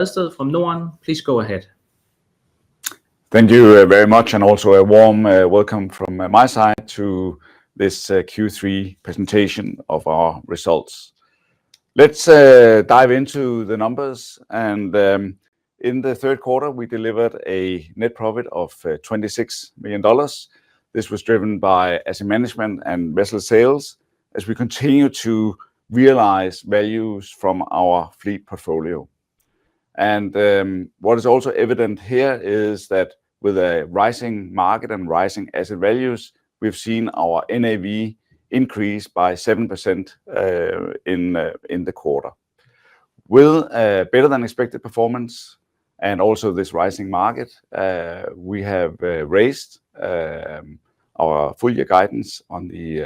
Badsted from NORDEN. Please go ahead. Thank you very much, and also a warm welcome from my side to this Q3 presentation of our results. Let's dive into the numbers, and in the third quarter we delivered a net profit of $26 million. This was driven by asset management and vessel sales as we continue to realize values from our fleet portfolio. And what is also evident here is that with a rising market and rising asset values, we've seen our NAV increase by 7% in the quarter. With better than expected performance and also this rising market, we have raised our full year guidance on the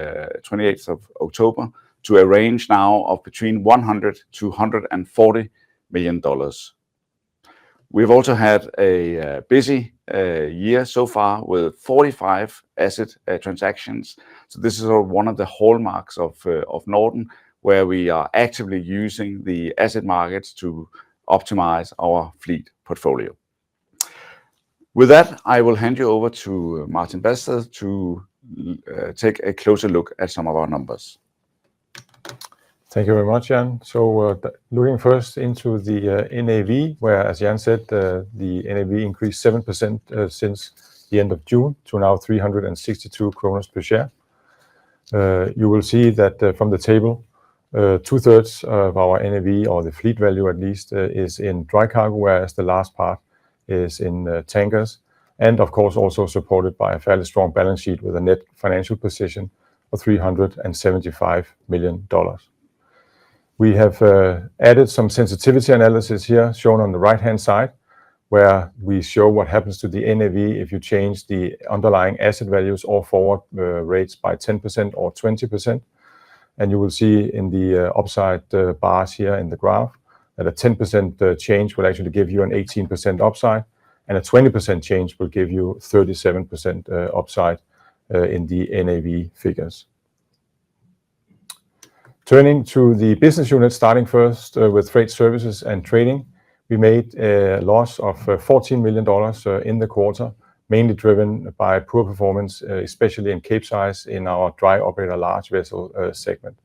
28th of October to a range now of between $100 to $140 million. We've also had a busy year so far with 45 asset transactions. So this is one of the hallmarks of NORDEN, where we are actively using the asset markets to optimize our fleet portfolio. With that, I will hand you over to Martin Badsted to take a closer look at some of our numbers. Thank you very much, Jan. So looking first into the NAV, where, as Jan said, the NAV increased 7% since the end of June to now 362 kroner per share. You will see that from the table, 2/3 of our NAV, or the fleet value at least, is in dry cargo, whereas the last part is in tankers, and of course also supported by a fairly strong balance sheet with a net financial position of $375 million. We have added some sensitivity analysis here shown on the right hand side, where we show what happens to the NAV if you change the underlying asset values or forward rates by 10% or 20%. And you will see in the upside bars here in the graph that a 10% change will actually give you an 18% upside, and a 20% change will give you 37% upside in the NAV figures. Turning to the business unit, starting first with freight services and trading, we made a loss of $14 million in the quarter, mainly driven by poor performance, especially in Capesize in our dry operator large vessel segment.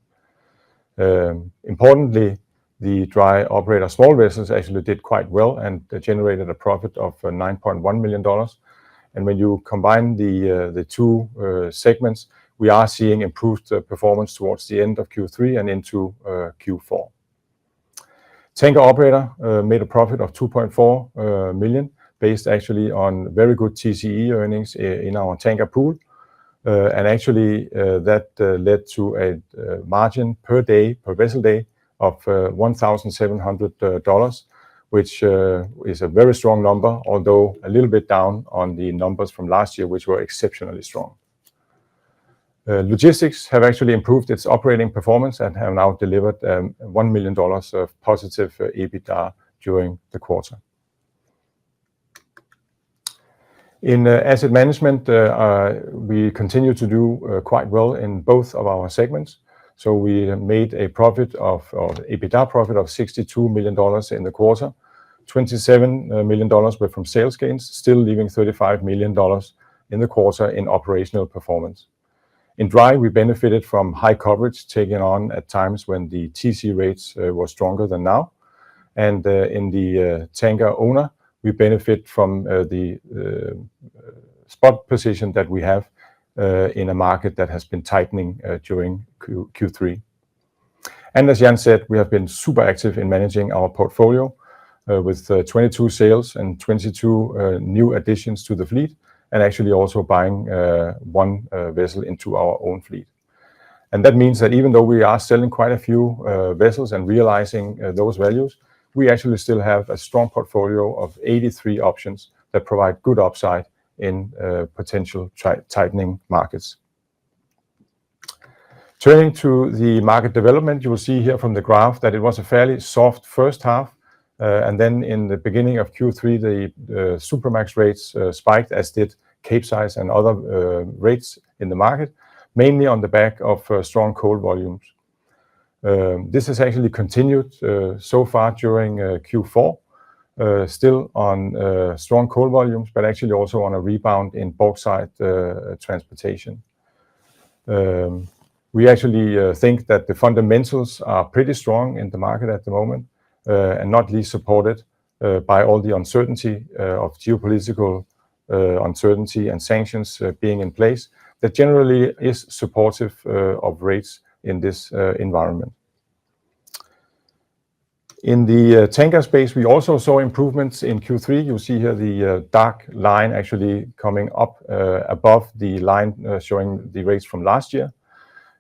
Importantly, the dry operator small vessels actually did quite well and generated a profit of $9.1 million. And when you combine the two segments, we are seeing improved performance towards the end of Q3 and into Q4. Tanker operator made a profit of $2.4 million, based actually on very good TCE earnings in our tanker pool. And actually that led to a margin per day, per vessel day, of $1,700, which is a very strong number, although a little bit down on the numbers from last year, which were exceptionally strong. Logistics have actually improved its operating performance and have now delivered $1 million of positive EBITDA during the quarter. In asset management, we continue to do quite well in both of our segments. So we made a profit or EBITDA profit of $62 million in the quarter. $27 million were from sales gains, still leaving $35 million in the quarter in operational performance. In dry, we benefited from high coverage taken on at times when the TC rates were stronger than now. And in the tanker owner, we benefit from the spot position that we have in a market that has been tightening during Q3. And as Jan said, we have been super active in managing our portfolio with 22 sales and 22 new additions to the fleet, and actually also buying one vessel into our own fleet. And that means that even though we are selling quite a few vessels and realizing those values, we actually still have a strong portfolio of 83 options that provide good upside in potential tightening markets. Turning to the market development, you will see here from the graph that it was a fairly soft first half, and then in the beginning of Q3, the Supramax rates spiked, as did Capesize and other rates in the market, mainly on the back of strong coal volumes. This has actually continued so far during Q4. still on strong coal volumes, but actually also on a rebound in bauxite transportation. We actually think that the fundamentals are pretty strong in the market at the moment, and not least supported by all the uncertainty of geopolitical uncertainty and sanctions being in place, that generally is supportive of rates in this environment. In the tanker space, we also saw improvements in Q3. You see here the dark line actually coming up above the line showing the rates from last year.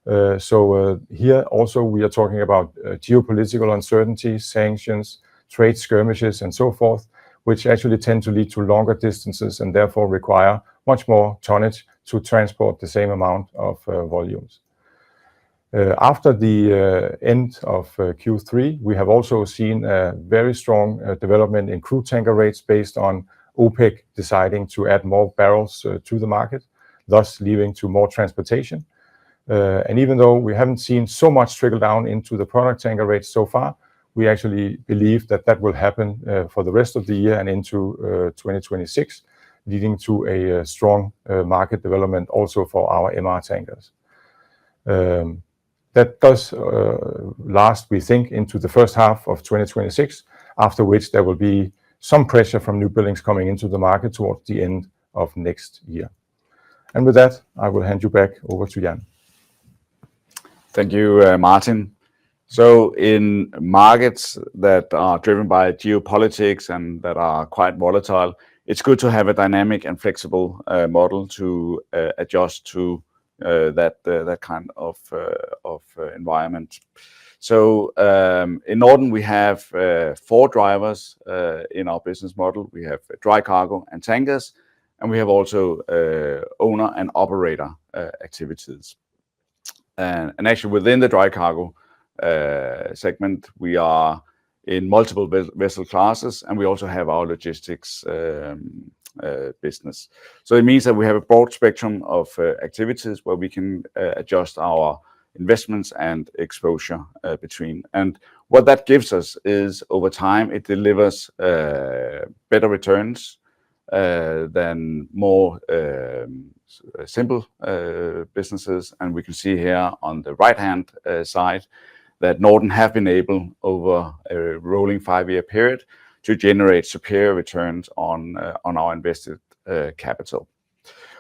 Here also we are talking about geopolitical uncertainty, sanctions, trade skirmishes, and so forth, which actually tend to lead to longer distances and therefore require much more tonnage to transport the same amount of volumes. After the end of Q3, we have also seen a very strong development in crude tanker rates based on OPEC deciding to add more barrels to the market, thus leading to more transportation. And even though we haven't seen so much trickle down into the product tanker rates so far, we actually believe that that will happen for the rest of the year and into 2026, leading to a strong market development also for our MR tankers. That does last, we think, into the first half of 2026, after which there will be some pressure from new buildings coming into the market towards the end of next year. And with that, I will hand you back over to Jan. Thank you, Martin. So in markets that are driven by geopolitics and that are quite volatile, it's good to have a dynamic and flexible model to adjust to that kind of environment. So in Norden, we have 4 drivers in our business model. We have dry cargo and tankers, and we have also owner and operator activities. And actually within the dry cargo segment, we are in multiple vessel classes, and we also have our logistics business. So it means that we have a broad spectrum of activities where we can adjust our investments and exposure between. And what that gives us is, over time, it delivers better returns than more simple businesses. And we can see here on the right-hand side that Norden have been able, over a rolling 5-year period, to generate superior returns on our invested capital.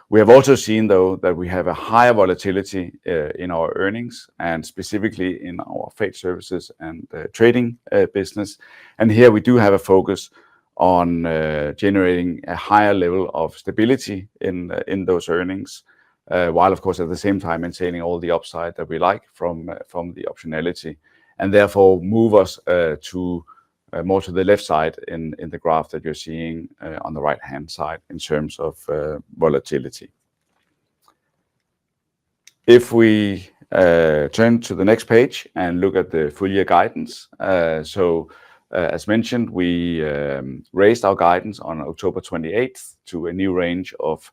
We have also seen, though, that we have a higher volatility in our earnings, and specifically in our freight services and trading business. And here we do have a focus on generating a higher level of stability in those earnings, while of course at the same time maintaining all the upside that we like from the optionality, and therefore move us to more to the left side in the graph that you're seeing on the right hand side in terms of volatility. If we turn to the next page and look at the full year guidance, as mentioned, we raised our guidance on October 28th to a new range of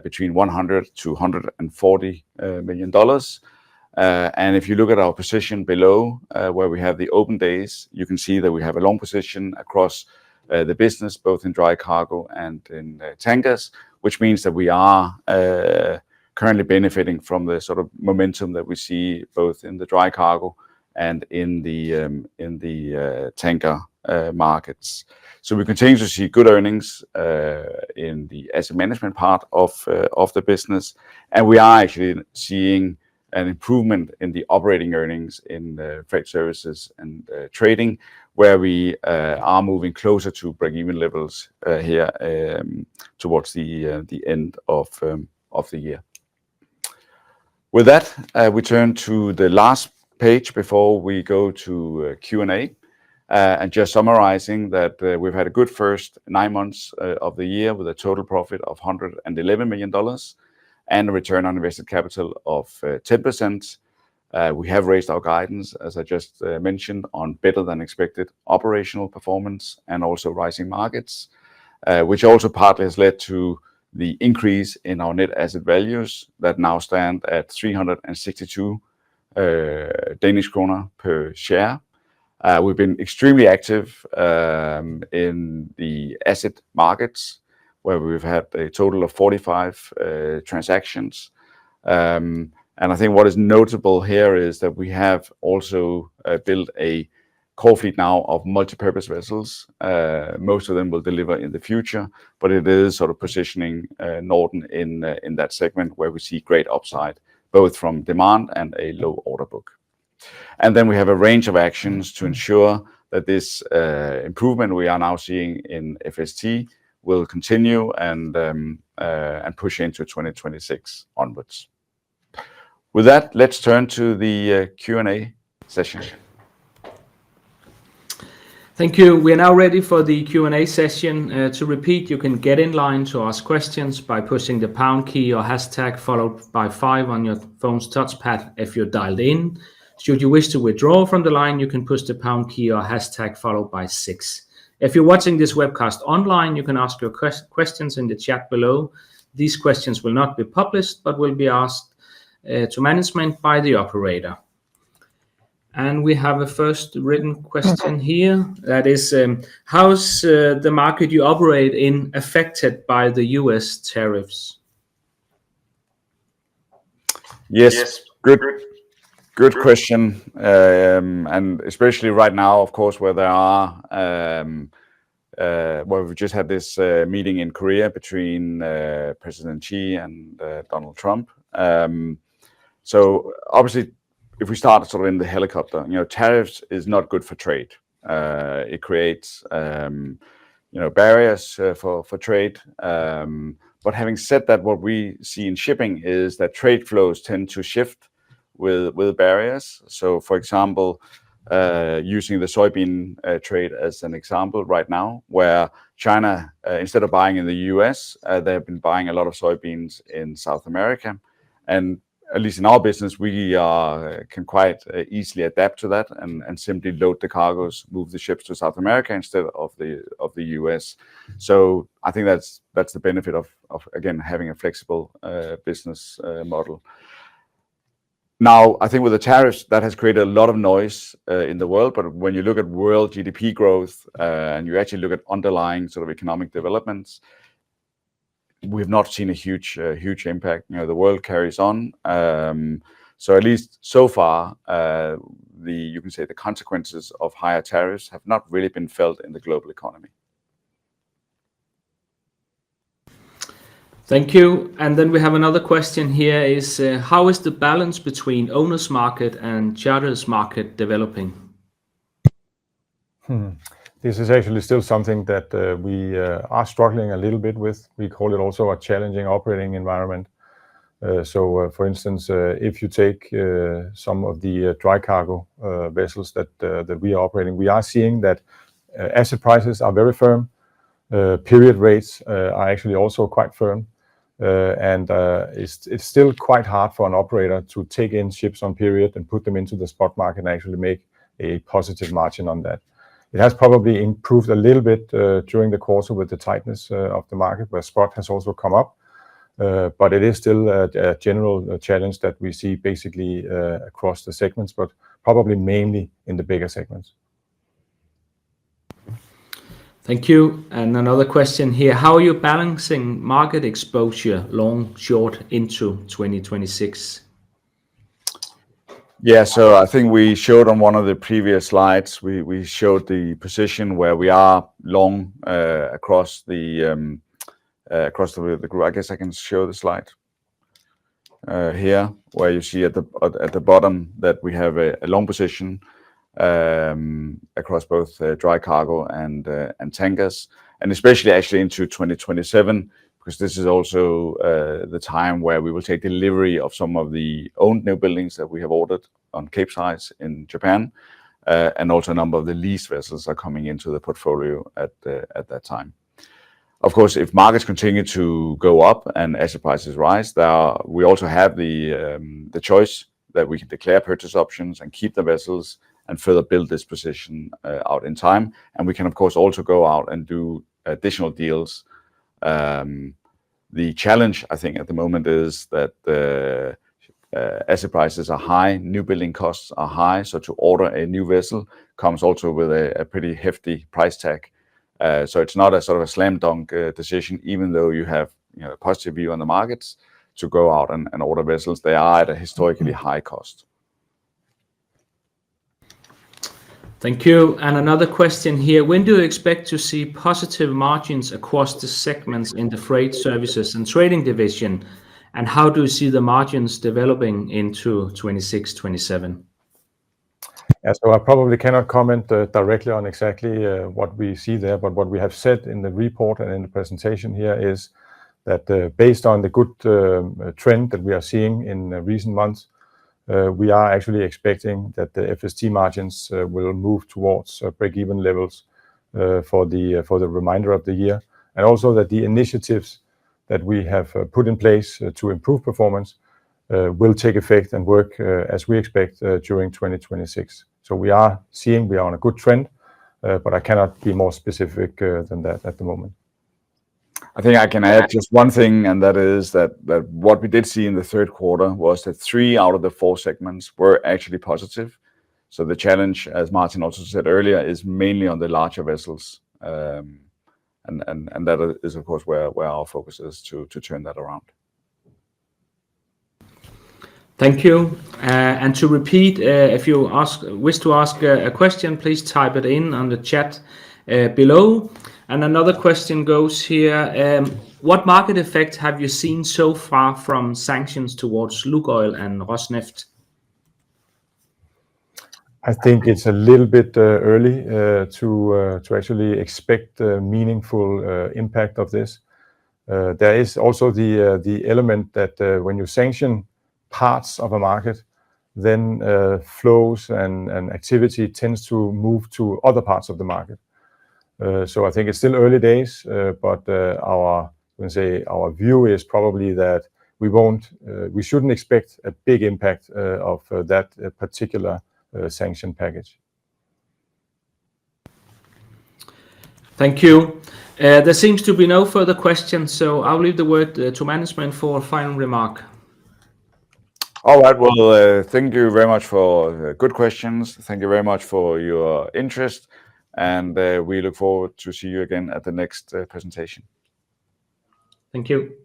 between $100 to $140 million. And if you look at our position below, where we have the open days, you can see that we have a long position across the business, both in dry cargo and in tankers, which means that we are currently benefiting from the sort of momentum that we see both in the dry cargo and in the tanker markets. So we continue to see good earnings in the asset management part of the business, and we are actually seeing an improvement in the operating earnings in freight services and trading, where we are moving closer to break-even levels here towards the end of the year. With that, we turn to the last page before we go to Q&A, and just summarizing that we've had a good first 9 months of the year with a total profit of $111 million and a return on invested capital of 10%. We have raised our guidance, as I just mentioned, on better than expected operational performance and also rising markets, which also partly has led to the increase in our net asset values that now stand at 362 Danish kroner per share. We've been extremely active in the asset markets, where we've had a total of 45 transactions. And I think what is notable here is that we have also built a core fleet now of multi-purpose vessels. Most of them will deliver in the future, but it is sort of positioning NORDEN in that segment where we see great upside, both from demand and a low order book. And then we have a range of actions to ensure that this improvement we are now seeing in FST will continue and push into 2026 onwards. With that, let's turn to the Q&A session. Thank you. We are now ready for the Q&A session. To repeat, you can get in line to ask questions by pushing the pound key or hashtag followed by 5 on your phone's touchpad if you're dialed in. Should you wish to withdraw from the line, you can push the pound key or hashtag followed by 6. If you're watching this webcast online, you can ask your questions in the chat below. These questions will not be published, but will be asked to management by the operator. And we have a first written question here. That is, how's the market you operate in affected by the US tariffs? Yes. Good question. And especially right now, of course, where there are, where we just had this meeting in Korea between President Xi and Donald Trump. So obviously, if we start sort of in the helicopter, tariffs is not good for trade. It creates, barriers for trade. But having said that, what we see in shipping is that trade flows tend to shift with barriers. So, for example, using the soybean trade as an example right now, where China, instead of buying in the US, they have been buying a lot of soybeans in South America. And at least in our business, we can quite easily adapt to that and simply load the cargoes, move the ships to South America instead of the US. So I think that's the benefit of again having a flexible business model. Now, I think with the tariffs, that has created a lot of noise in the world. But when you look at world GDP growth and you actually look at underlying sort of economic developments, we have not seen a huge impact. The world carries on. So at least so far, you can say the consequences of higher tariffs have not really been felt in the global economy. Thank you. And then we have another question here is, how is the balance between owners market and charters market developing? This is actually still something that we are struggling a little bit with. We call it also a challenging operating environment. So, for instance, if you take some of the dry cargo vessels that we are operating, we are seeing that asset prices are very firm. Period rates are actually also quite firm. And it's still quite hard for an operator to take in ships on period and put them into the spot market and actually make a positive margin on that. It has probably improved a little bit during the quarter with the tightness of the market, where spot has also come up. But it is still a general challenge that we see basically across the segments, but probably mainly in the bigger segments. Thank you. And another question here. How are you balancing market exposure long, short into 2026? Yeah, so I think we showed on one of the previous slides, we showed the position where we are long across the group. I guess I can show the slide here, where you see at the bottom that we have a long position across both dry cargo and tankers, and especially actually into 2027. Because this is also the time where we will take delivery of some of the owned new buildings that we have ordered on Capesize in Japan, and also a number of the leased vessels are coming into the portfolio at that time. Of course, if markets continue to go up and asset prices rise, we also have the choice that we can declare purchase options and keep the vessels and further build this position out in time. And we can, of course, also go out and do additional deals. The challenge, I think, at the moment is that asset prices are high, new building costs are high. So to order a new vessel comes also with a pretty hefty price tag. So it's not a sort of a slam dunk decision, even though you have a positive view on the markets to go out and order vessels. They are at a historically high cost. Thank you. And another question here. When do you expect to see positive margins across the segments in the freight services and trading division? And how do you see the margins developing into 26-27? Yeah, so I probably cannot comment directly on exactly what we see there, but what we have said in the report and in the presentation here is that based on the good trend that we are seeing in recent months, we are actually expecting that the FST margins will move towards break-even levels for the remainder of the year, and also that the initiatives that we have put in place to improve performance will take effect and work as we expect during 2026. So we are on a good trend, but I cannot be more specific than that at the moment. I think I can add just one thing, and that is that what we did see in the third quarter was that 3 out of the 4 segments were actually positive. So the challenge, as Martin also said earlier, is mainly on the larger vessels, and that is of course where our focus is to turn that around. Thank you. And to repeat, if you wish to ask a question, please type it in on the chat below. And another question goes here. What market effect have you seen so far from sanctions towards Lukoil and Rosneft? I think it's a little bit early to actually expect a meaningful impact of this. There is also the element that when you sanction parts of a market, then flows and activity tends to move to other parts of the market. So I think it's still early days, but our view is probably that we shouldn't expect a big impact of that particular sanction package. Thank you. There seems to be no further questions, so I'll leave the word to management for a final remark. All right. Well, thank you very much for good questions. Thank you very much for your interest, and we look forward to see you again at the next presentation. Thank you.